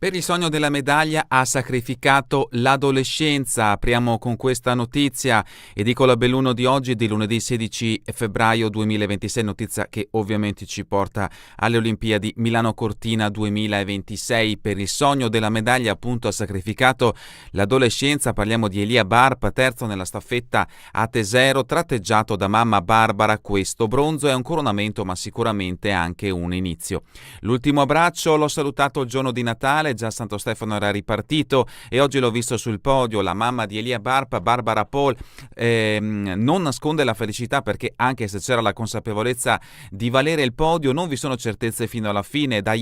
Per il sogno della medaglia ha sacrificato l'adolescenza. Apriamo con questa notizia edicola a Belluno di oggi, di lunedì 16 febbraio 2026, notizia che ovviamente ci porta alle Olimpiadi Milano Cortina 2026. Per il sogno della medaglia appunto ha sacrificato l'adolescenza. Parliamo di Elia Barpa, terzo nella staffetta a Tesero, tratteggiato da mamma Barbara. Questo bronzo è un coronamento ma sicuramente anche un inizio. L'ultimo abbraccio l'ho salutato il giorno di Natale. Già Santo Stefano era ripartito e oggi l'ho visto sul podio. La mamma di Elia Barpa, Barbara Paul, non nasconde la felicità, perché anche se c'era la consapevolezza di valere il podio, non vi sono certezze fino alla fine. Da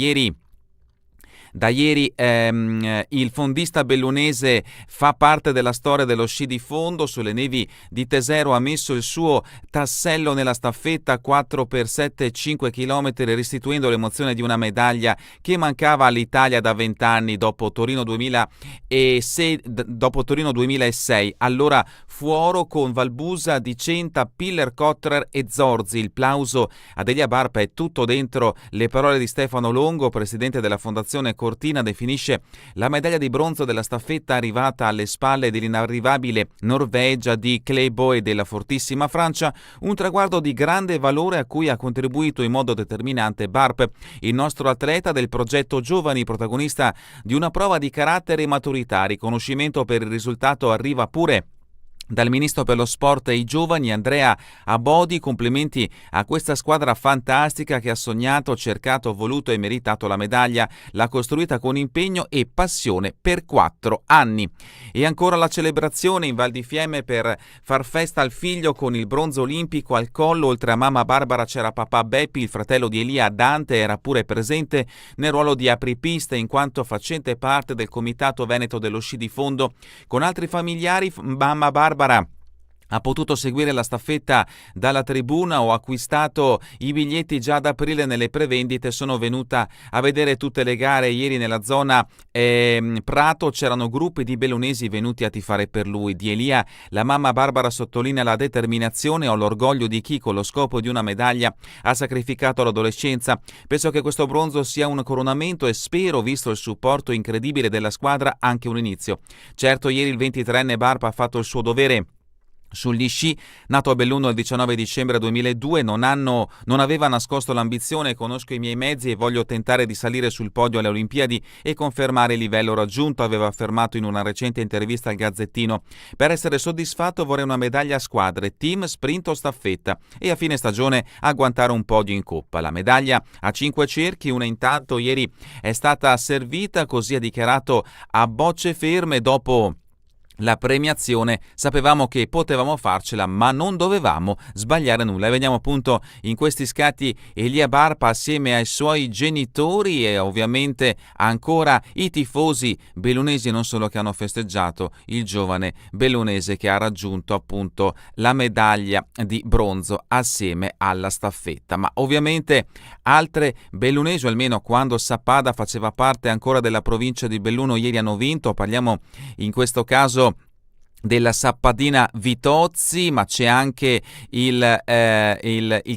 ieri il fondista bellunese fa parte della storia dello sci di fondo. Sulle nevi di Tesero ha messo il suo tassello nella staffetta 4x7 5 km, restituendo l'emozione di una medaglia che mancava all'Italia da 20 anni dopo Torino 2006. Allora fu oro con Valbusa, Dicenta, Piller, Cotrer e Zorzi. Il plauso ad Elia Barpa è tutto dentro le parole di Stefano Longo, presidente della Fondazione Cortina. Definisce la medaglia di bronzo della staffetta arrivata alle spalle dell'inarrivabile Norvegia, di Klæbo e della fortissima Francia un traguardo di grande valore a cui ha contribuito in modo determinante Barp, il nostro atleta del progetto Giovani, protagonista di una prova di carattere e maturità. Riconoscimento per il risultato arriva pure dal ministro per lo sport e i giovani Andrea Abodi. Complimenti a questa squadra fantastica che ha sognato, cercato, voluto e meritato la medaglia. L'ha costruita con impegno e passione per 4 anni. E ancora la celebrazione in Val di Fiemme per far festa al figlio con il bronzo olimpico al collo. Oltre a mamma Barbara c'era papà Beppi, il fratello di Elia. Dante era pure presente nel ruolo di apripista, in quanto facente parte del comitato veneto dello sci di fondo. Con altri familiari, mamma Barbara ha potuto seguire la staffetta dalla tribuna. Ho acquistato i biglietti già ad aprile nelle prevendite, sono venuta a vedere tutte le gare. Ieri nella zona Prato c'erano gruppi di bellunesi venuti a tifare per lui. Di Elia la mamma Barbara sottolinea la determinazione: ho l'orgoglio di chi con lo scopo di una medaglia ha sacrificato l'adolescenza. Penso che questo bronzo sia un coronamento e spero, visto il supporto incredibile della squadra, anche un inizio. Certo, ieri il 23enne Barpa ha fatto il suo dovere sugli sci. Nato a Belluno il 19 dicembre 2002, non aveva nascosto l'ambizione: conosco i miei mezzi e voglio tentare di salire sul podio alle Olimpiadi e confermare il livello raggiunto, aveva affermato in una recente intervista al Gazzettino. Per essere soddisfatto vorrei una medaglia a squadre, team, sprint o staffetta, e a fine stagione agguantare un podio in coppa. La medaglia a 5 cerchi, una intanto, ieri è stata servita, così ha dichiarato a bocce ferme dopo la premiazione. Sapevamo che potevamo farcela, ma non dovevamo sbagliare nulla. E vediamo appunto in questi scatti Elia Barpa assieme ai suoi genitori e ovviamente ancora i tifosi bellunesi, non solo, che hanno festeggiato il giovane bellunese che ha raggiunto appunto la medaglia di bronzo assieme alla staffetta. Ma ovviamente altre bellunesi, o almeno quando Sappada faceva parte ancora della provincia di Belluno, ieri hanno vinto. Parliamo in questo caso della sappadina Vitozzi, ma c'è anche il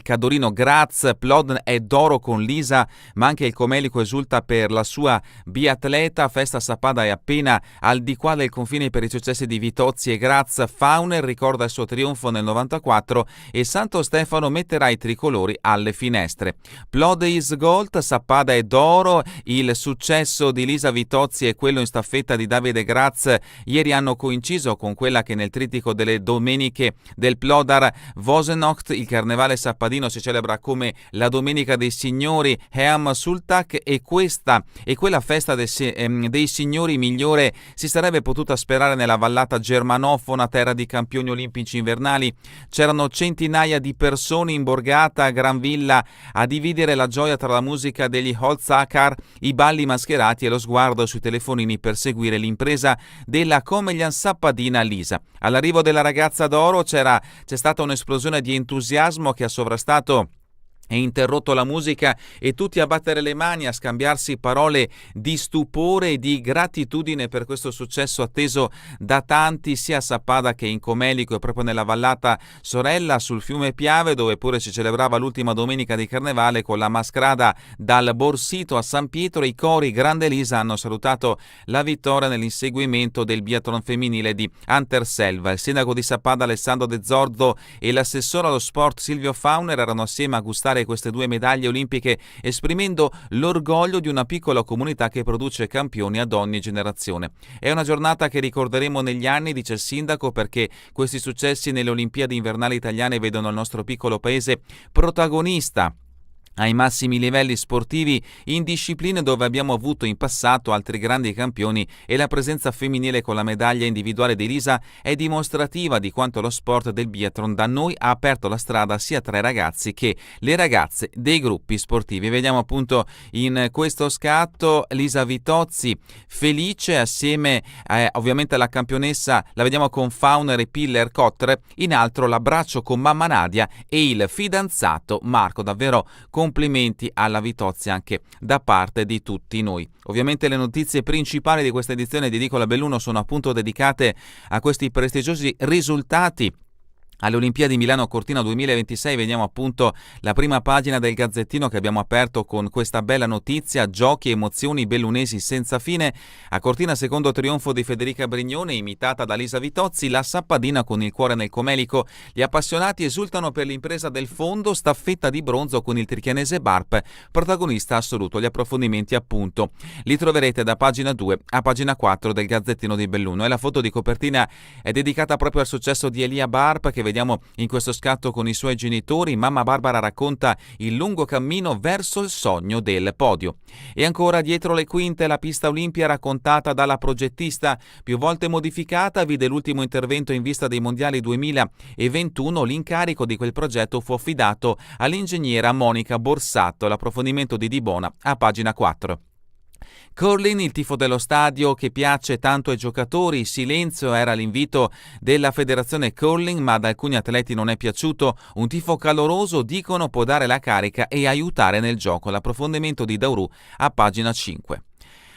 cadorino Graz. Plod è d'oro con Lisa, ma anche il Comelico esulta per la sua biatleta. Festa Sappada è appena al di qua del confine per i successi di Vitozzi e Graz. Fauner ricorda il suo trionfo nel 94 e Santo Stefano metterà i tricolori alle finestre. Plod is gold, Sappada è d'oro. Il successo di Lisa Vitozzi e quello in staffetta di Davide Graz ieri hanno coinciso con quella che nel trittico delle domeniche del Plodar Vosenocht, il carnevale sappadino, si celebra come la Domenica dei Signori Heam Sultak, e quella festa dei signori migliore si sarebbe potuta sperare nella vallata germanofona, terra di campioni olimpici invernali. C'erano centinaia di persone in borgata a Gran Villa a dividere la gioia tra la musica degli Holzacker, i balli mascherati e lo sguardo sui telefonini per seguire l'impresa della Comelian Sappadina Lisa. All'arrivo della ragazza d'oro c'è stata un'esplosione di entusiasmo che ha sovrastato e interrotto la musica e tutti a battere le mani, a scambiarsi parole di stupore e di gratitudine per questo successo atteso da tanti sia a Sappada che in Comelico e proprio nella vallata Sorella sul fiume Piave, dove pure si celebrava l'ultima domenica di Carnevale con la mascrada dal Borsito a San Pietro. I cori Grande Elisa hanno salutato la vittoria nell'inseguimento del biathlon femminile di Anterselva. Il sindaco di Sappada Alessandro De Zordo e l'assessore allo sport Silvio Fauner erano assieme a gustare queste 2 medaglie olimpiche, esprimendo l'orgoglio di una piccola comunità che produce campioni ad ogni generazione. È una giornata che ricorderemo negli anni, dice il sindaco, perché questi successi nelle Olimpiadi invernali italiane vedono il nostro piccolo paese protagonista ai massimi livelli sportivi in discipline dove abbiamo avuto in passato altri grandi campioni, e la presenza femminile con la medaglia individuale di Elisa è dimostrativa di quanto lo sport del biathlon da noi ha aperto la strada sia tra i ragazzi che le ragazze dei gruppi sportivi. Vediamo appunto in questo scatto Lisa Vitozzi felice assieme ovviamente alla campionessa, la vediamo con Fauner e Piller Kotler, in altro l'abbraccio con mamma Nadia e il fidanzato Marco. Davvero complimenti alla Vitozzi anche da parte di tutti noi. Ovviamente le notizie principali di questa edizione di Edicola Belluno sono appunto dedicate a questi prestigiosi risultati alle Olimpiadi Milano Cortina 2026. Vediamo appunto la prima pagina del Gazzettino che abbiamo aperto con questa bella notizia: giochi e emozioni bellunesi senza fine. A Cortina secondo trionfo di Federica Brignone imitata da Lisa Vitozzi, la sappadina con il cuore nel Comelico. Gli appassionati esultano per l'impresa del fondo, staffetta di bronzo con il tirchianese Barp, protagonista assoluto. Gli approfondimenti appunto li troverete da pagina 2 a pagina 4 del Gazzettino di Belluno, e la foto di copertina è dedicata proprio al successo di Elia Barp, che vediamo in questo scatto con i suoi genitori. Mamma Barbara racconta il lungo cammino verso il sogno del podio. E ancora dietro le quinte la pista Olimpia raccontata dalla progettista, più volte modificata, vide l'ultimo intervento in vista dei mondiali 2021. L'incarico di quel progetto fu affidato all'ingegnera Monica Borsato. L'approfondimento di Dibona a pagina 4. Curling, il tifo dello stadio che piace tanto ai giocatori. Silenzio era l'invito della federazione curling, ma ad alcuni atleti non è piaciuto. Un tifo caloroso, dicono, può dare la carica e aiutare nel gioco. L'approfondimento di Dauru a pagina 5.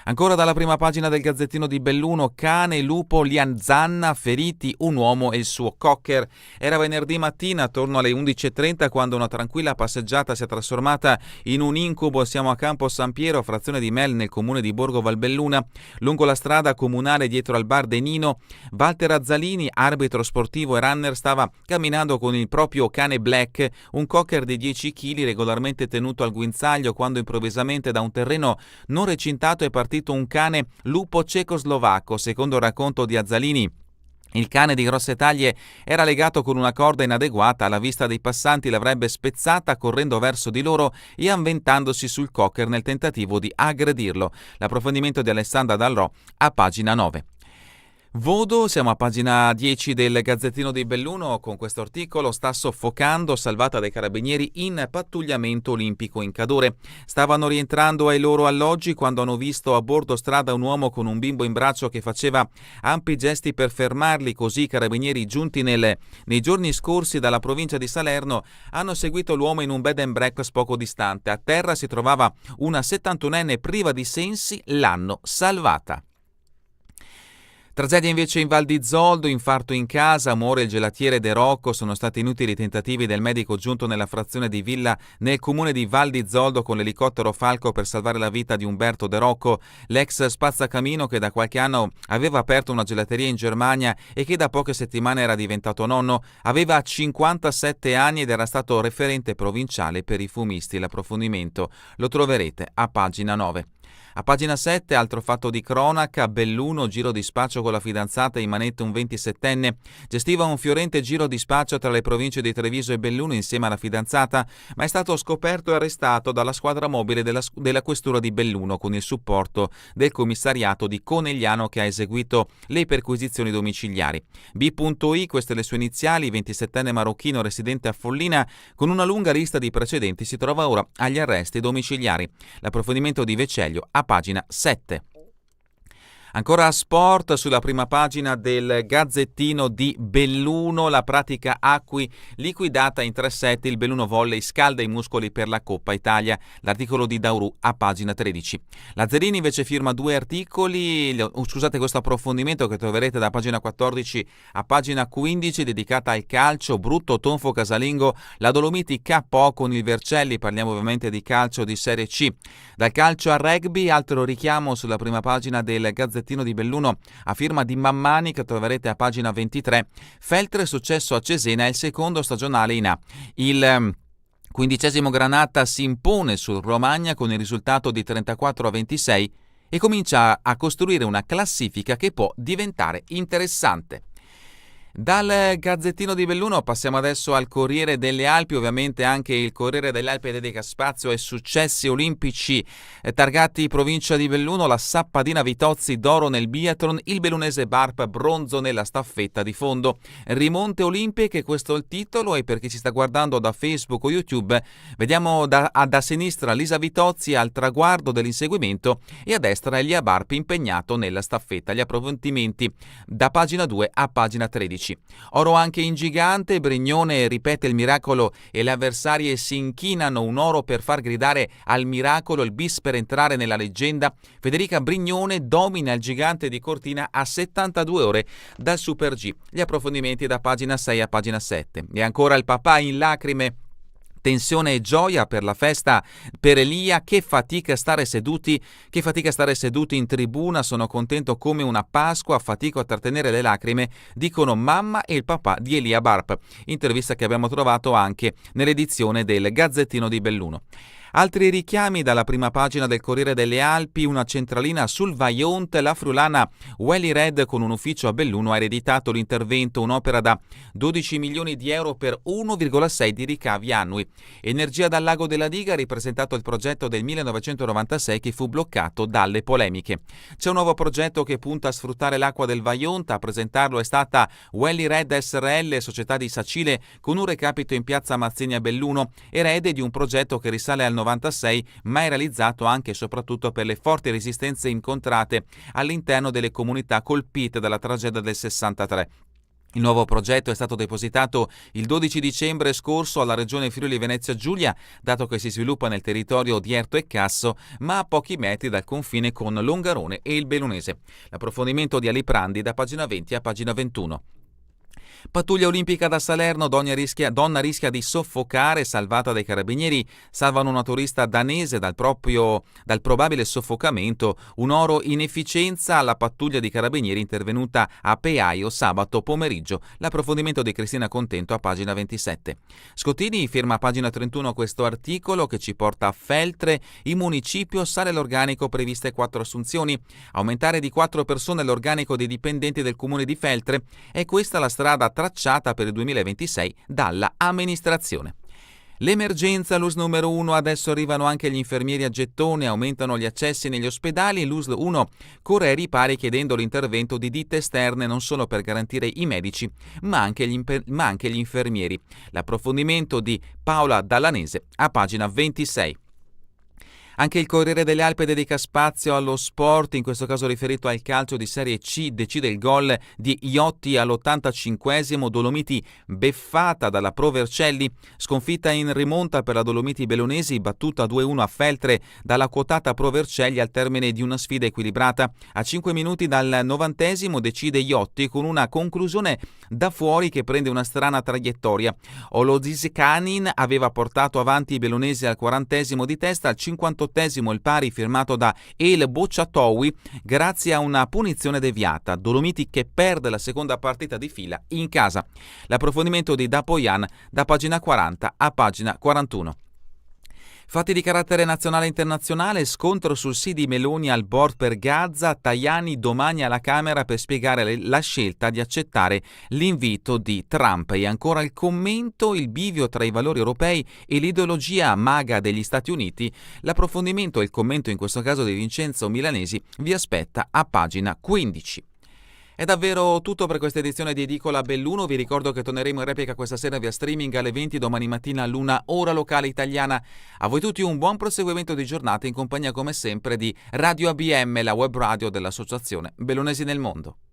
Ancora dalla prima pagina del Gazzettino di Belluno: cane, lupo, Lianzanna, feriti un uomo e il suo cocker. Era venerdì mattina attorno alle 11:30 quando una tranquilla passeggiata si è trasformata in un incubo. Siamo a Campo San Piero, frazione di Mel, nel comune di Borgo Valbelluna. Lungo la strada comunale dietro al bar De Nino, Walter Azzalini, arbitro sportivo e runner, stava camminando con il proprio cane Black, un cocker di 10 kg regolarmente tenuto al guinzaglio, quando improvvisamente da un terreno non recintato è partito un cane lupo cecoslovacco. Secondo il racconto di Azzalini, il cane di grosse taglie era legato con una corda inadeguata. Alla vista dei passanti l'avrebbe spezzata correndo verso di loro e avventandosi sul cocker nel tentativo di aggredirlo. L'approfondimento di Alessandra Dall'Ro a pagina 9. Vodo, siamo a pagina 10 del Gazzettino di Belluno con questo articolo: sta soffocando, salvata dai carabinieri in pattugliamento olimpico in Cadore. Stavano rientrando ai loro alloggi quando hanno visto a bordo strada un uomo con un bimbo in braccio che faceva ampi gesti per fermarli. Così i carabinieri, giunti nei giorni scorsi dalla provincia di Salerno, hanno seguito l'uomo in un bed and breakfast poco distante. A terra si trovava una 71enne priva di sensi, l'hanno salvata. Tragedia invece in Val di Zoldo, infarto in casa, muore il gelatiere De Rocco. Sono stati inutili i tentativi del medico giunto nella frazione di Villa nel comune di Val di Zoldo con l'elicottero Falco per salvare la vita di Umberto De Rocco, l'ex spazzacamino che da qualche anno aveva aperto una gelateria in Germania e che da poche settimane era diventato nonno. Aveva 57 anni ed era stato referente provinciale per i fumisti. L'approfondimento lo troverete a pagina 9. A pagina 7, altro fatto di cronaca: Belluno, giro di spaccio con la fidanzata, in manette un 27enne. Gestiva un fiorente giro di spaccio tra le province di Treviso e Belluno insieme alla fidanzata, ma è stato scoperto e arrestato dalla squadra mobile della questura di Belluno con il supporto del commissariato di Conegliano, che ha eseguito le perquisizioni domiciliari. B.I, queste le sue iniziali, 27enne marocchino residente a Follina, con una lunga lista di precedenti, si trova ora agli arresti domiciliari. L'approfondimento di Veceglio a pagina 7. Ancora a sport, sulla prima pagina del Gazzettino di Belluno, la pratica acqui liquidata in 3 set, il Belluno Volley scalda i muscoli per la Coppa Italia, l'articolo di Dauru a pagina 13. Lazzarini invece firma 2 articoli, questo approfondimento che troverete da pagina 14 a pagina 15, dedicata al calcio, brutto tonfo casalingo, la Dolomiti KO con il Vercelli, parliamo ovviamente di calcio di Serie C. Dal calcio al rugby, altro richiamo sulla prima pagina del Gazzettino di Belluno a firma di Mammani che troverete a pagina 23. Feltre successo a Cesena è il secondo stagionale in A. Il 15° Granata si impone sul Romagna con il risultato di 34-26 e comincia a costruire una classifica che può diventare interessante. Dal Gazzettino di Belluno passiamo adesso al Corriere delle Alpi. Ovviamente anche il Corriere delle Alpi dedica spazio ai successi olimpici targati provincia di Belluno, la Sappadina Vitozzi d'oro nel biathlon, il bellunese Barp bronzo nella staffetta di fondo. Rimonte olimpiche, questo è il titolo, e per chi ci sta guardando da Facebook o YouTube vediamo da sinistra Lisa Vitozzi al traguardo dell'inseguimento e a destra Elia Barp impegnato nella staffetta. Gli approfondimenti da pagina 2 a pagina 13. Oro anche in gigante, Brignone ripete il miracolo e le avversarie si inchinano, un oro per far gridare al miracolo, il bis per entrare nella leggenda. Federica Brignone domina il gigante di Cortina a 72 ore dal Super G. Gli approfondimenti da pagina 6 a pagina 7. E ancora il papà in lacrime. Tensione e gioia per la festa per Elia, che fatica a stare seduti in tribuna, sono contento come una Pasqua, fatico a trattenere le lacrime, dicono mamma e il papà di Elia Barp. Intervista che abbiamo trovato anche nell'edizione del Gazzettino di Belluno. Altri richiami dalla prima pagina del Corriere delle Alpi, una centralina sul Vajont, la friulana Welly Red con un ufficio a Belluno ha ereditato l'intervento, un'opera da 12 milioni di euro per 1,6 di ricavi annui. Energia dal lago della Diga ha ripresentato il progetto del 1996 che fu bloccato dalle polemiche. C'è un nuovo progetto che punta a sfruttare l'acqua del Vajont, a presentarlo è stata Welly Red SRL, società di Sacile, con un recapito in piazza Mazzini a Belluno, erede di un progetto che risale al 96, ma è realizzato anche e soprattutto per le forti resistenze incontrate all'interno delle comunità colpite dalla tragedia del 63. Il nuovo progetto è stato depositato il 12 dicembre scorso alla Regione Friuli-Venezia Giulia, dato che si sviluppa nel territorio di Erto e Casso, ma a pochi metri dal confine con Longarone e il Bellunese. L'approfondimento di Ali Prandi da pagina 20 a pagina 21. Pattuglia olimpica da Salerno, donna rischia di soffocare, salvata dai carabinieri, salvano una turista danese dal probabile soffocamento, un oro in efficienza alla pattuglia di carabinieri intervenuta a Peaio sabato pomeriggio. L'approfondimento di Cristina Contento a pagina 27. Scottini firma a pagina 31 questo articolo che ci porta a Feltre, il municipio sale l'organico, previste 4 assunzioni, aumentare di 4 persone l'organico dei dipendenti del comune di Feltre, è questa la strada tracciata per il 2026 dalla amministrazione. L'emergenza, l'USL numero 1, adesso arrivano anche gli infermieri a gettone, aumentano gli accessi negli ospedali, l'USL 1 corre ai ripari chiedendo l'intervento di ditte esterne non solo per garantire i medici ma anche gli infermieri. L'approfondimento di Paola Dallanese a pagina 26. Anche il Corriere delle Alpi dedica spazio allo sport, in questo caso riferito al calcio di Serie C, decide il gol di Iotti all'85esimo, Dolomiti beffata dalla Pro Vercelli, sconfitta in rimonta per la Dolomiti Bellunesi, battuta 2-1 a Feltre dalla quotata Pro Vercelli al termine di una sfida equilibrata. A 5 minuti dal 90esimo decide Iotti con una conclusione da fuori che prende una strana traiettoria. Olozisikanin aveva portato avanti i bellunesi al 40esimo di testa, al 58esimo il pari firmato da El Bocciatoui grazie a una punizione deviata. Dolomiti che perde la seconda partita di fila in casa. L'approfondimento di Dapoyan da pagina 40 a pagina 41. Fatti di carattere nazionale e internazionale, scontro sul sì di Meloni al board per Gaza, Tajani domani alla Camera per spiegare la scelta di accettare l'invito di Trump. E ancora il commento, il bivio tra i valori europei e l'ideologia maga degli Stati Uniti. L'approfondimento e il commento in questo caso di Vincenzo Milanesi vi aspetta a pagina 15. È davvero tutto per questa edizione di Edicola Belluno. Vi ricordo che torneremo in replica questa sera via streaming alle 20, domani mattina all'1 ora locale italiana. A voi tutti un buon proseguimento di giornata in compagnia come sempre di Radio ABM, la web radio dell'Associazione Bellunesi nel Mondo.